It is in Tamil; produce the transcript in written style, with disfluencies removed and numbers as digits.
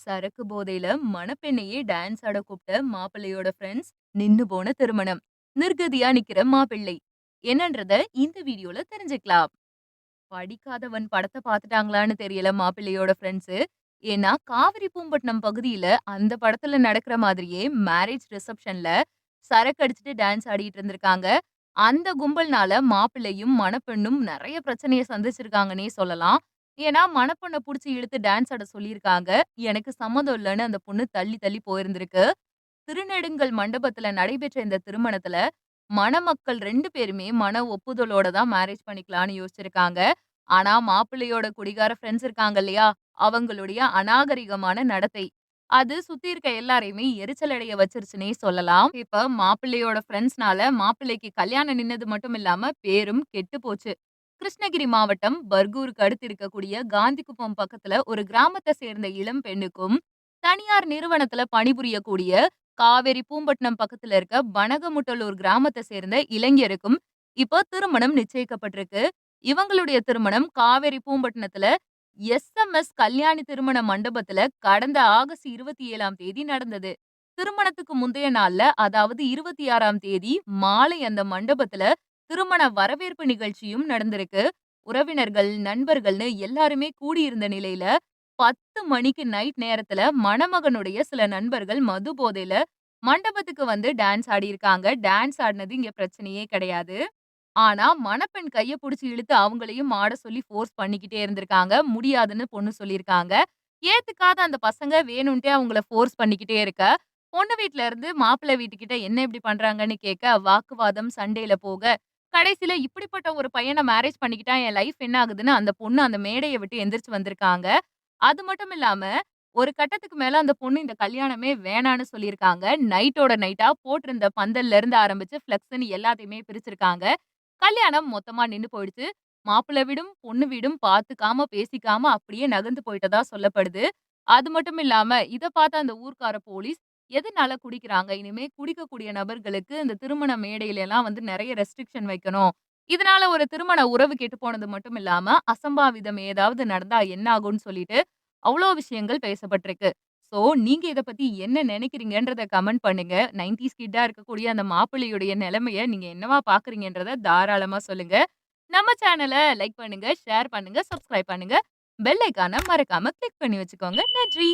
சரக்கு போதையில மணப்பெண்ணையே டான்ஸ் ஆட கூப்பிட்ட மாப்பிள்ளையோட ஃப்ரெண்ட்ஸ், நின்னு போன திருமணம், நிர்கதியா நிக்கிற மாப்பிள்ளை என்னன்றத இந்த வீடியோல தெரிஞ்சுக்கலாம். படிக்காதவன் படத்த பாத்துட்டாங்களான்னு தெரியல மாப்பிள்ளையோட ஃப்ரெண்ட்ஸ். ஏன்னா காவிரி பூம்பட்டினம் பகுதியில அந்த படத்துல நடக்கிற மாதிரியே மேரேஜ் ரிசப்ஷன்ல சரக்கு அடிச்சுட்டு டான்ஸ் ஆடிட்டு இருந்திருக்காங்க. அந்த கும்பல்னால மாப்பிள்ளையும் மணப்பெண்ணும் நெறைய பிரச்சனைய சந்திச்சிருக்காங்கன்னே சொல்லலாம். ஏன்னா மணப்பெண்ண புடிச்சு இழுத்து டான்ஸ் ஆட சொல்லியிருக்காங்க. எனக்கு சம்மதம் இல்லன்னு அந்த பொண்ணு தள்ளி தள்ளி போயிருந்திருக்கு. திருநெடுங்கல் மண்டபத்துல நடைபெற்ற இந்த திருமணத்துல, மணமக்கள் 2 பேருமே மன ஒப்புதலோட தான் மேரேஜ் பண்ணிக்கலான்னு யோசிச்சிருக்காங்க. ஆனா, மாப்பிள்ளையோட குடிகார ஃப்ரெண்ட்ஸ் இருக்காங்க இல்லையா? அவங்களுடைய அநாகரிகமான நடத்தை. அது சுத்தி இருக்க எல்லாரையுமே எரிச்சல் அடைய வச்சுருச்சுன்னே சொல்லலாம். இப்ப மாப்பிள்ளையோட ஃப்ரெண்ட்ஸ்னால மாப்பிள்ளைக்கு கல்யாணம் நின்னது மட்டும் இல்லாம பேரும் கெட்டு போச்சு. கிருஷ்ணகிரி மாவட்டம் பர்கூருக்கு அடுத்து இருக்கக்கூடிய காந்திகுப்பம் பக்கத்துல ஒரு கிராமத்த சேர்ந்த இளம் பெண்ணுக்கும், தனியார் நிறுவனத்துல பணிபுரியக்கூடிய காவேரி பூம்பட்டினம் பக்கத்துல இருக்க பனகமுட்டலூர் கிராமத்த சேர்ந்த இளைஞருக்கும் இப்போ திருமணம் நிச்சயிக்கப்பட்டிருக்கு. இவங்களுடைய திருமணம் காவேரி பூம்பட்டினத்துல எஸ்.எம்.எஸ். கல்யாணி திருமண மண்டபத்துல கடந்த ஆகஸ்ட் 27ஆம் தேதி நடந்தது. திருமணத்துக்கு முந்தைய நாள்ல, அதாவது 26ஆம் தேதி மாலை அந்த மண்டபத்துல திருமண வரவேற்பு நிகழ்ச்சியும் நடந்திருக்கு. உறவினர்கள், நண்பர்கள்னு எல்லாருமே கூடியிருந்த நிலையில 10 மணிக்கு நைட் நேரத்துல மணமகனுடைய சில நண்பர்கள் மது போதையில மண்டபத்துக்கு வந்து டான்ஸ் ஆடியிருக்காங்க. டான்ஸ் ஆடுனது இங்க பிரச்சனையே கிடையாது. ஆனா, மணப்பெண் கைய புடிச்சு இழுத்து அவங்களையும் ஆட சொல்லி ஃபோர்ஸ் பண்ணிக்கிட்டே இருந்திருக்காங்க. முடியாதுன்னு பொண்ணு சொல்லியிருக்காங்க. ஏத்துக்காத அந்த பசங்க வேணுன்ட்டே அவங்கள ஃபோர்ஸ் பண்ணிக்கிட்டே இருக்க, பொண்ணு வீட்ல இருந்து மாப்பிள்ளை வீட்டுக்கிட்ட என்ன இப்படி பண்றாங்கன்னு கேட்க, வாக்குவாதம் சண்டையில போக, கடைசில இப்படிப்பட்ட ஒரு பையன மேரேஜ் பண்ணிக்கிட்டா என் லைஃப் என்ன ஆகுதுன்னு அந்த பொண்ணு அந்த மேடைய விட்டு எந்திரிச்சு வந்திருக்காங்க. அது மட்டும் இல்லாம, ஒரு கட்டத்துக்கு மேல அந்த பொண்ணு இந்த கல்யாணமே வேணான்னு சொல்லியிருக்காங்க. நைட்டோட நைட்டா போட்டிருந்த பந்தல்ல இருந்து ஆரம்பிச்சு ஃப்ளெக்ஸ்ன்னு எல்லாத்தையுமே பிரிச்சிருக்காங்க. கல்யாணம் மொத்தமா நின்னு போயிடுச்சு. மாப்பிள்ளை வீடும், பொண்ணு வீடும் பாத்துக்காம, பேசிக்காம அப்படியே நகர்ந்து போயிட்டதா சொல்லப்படுது. அது மட்டும் இல்லாம, இத பார்த்த அந்த ஊர்க்கார போலீஸ், எதனால குடிக்கிறாங்க? இனிமே குடிக்கக்கூடிய நபர்களுக்கு இந்த திருமண மேடையில எல்லாம் வந்து நெறைய ரெஸ்ட்ரிக்ஷன் வைக்கணும். இதனால ஒரு திருமண உறவு கெட்டுப் போனது மட்டும் இல்லாம, அசம்பாவிதம் ஏதாவது நடந்தா என்ன ஆகும்னு சொல்லிட்டு, அவ்ளோ விஷயங்கள் பேசப்பட்டிருக்கு. சோ, நீங்க இத பத்தி என்ன நெனைக்கிறீங்கன்றத கமெண்ட் பண்ணுங்க. 90ஸ் கிட்டா இருக்கக்கூடிய அந்த மாப்பிள்ளையுடைய நெலைமைய நீங்க என்னவா பார்க்குறீங்கன்றத தாராளமா சொல்லுங்க. நம்ம சேனல லைக் பண்ணுங்க, ஷேர் பண்ணுங்க, சப்ஸ்கிரைப் பண்ணுங்க. பெல் ஐகான மறக்காம கிளிக் பண்ணி வச்சுக்கோங்க. நன்றி.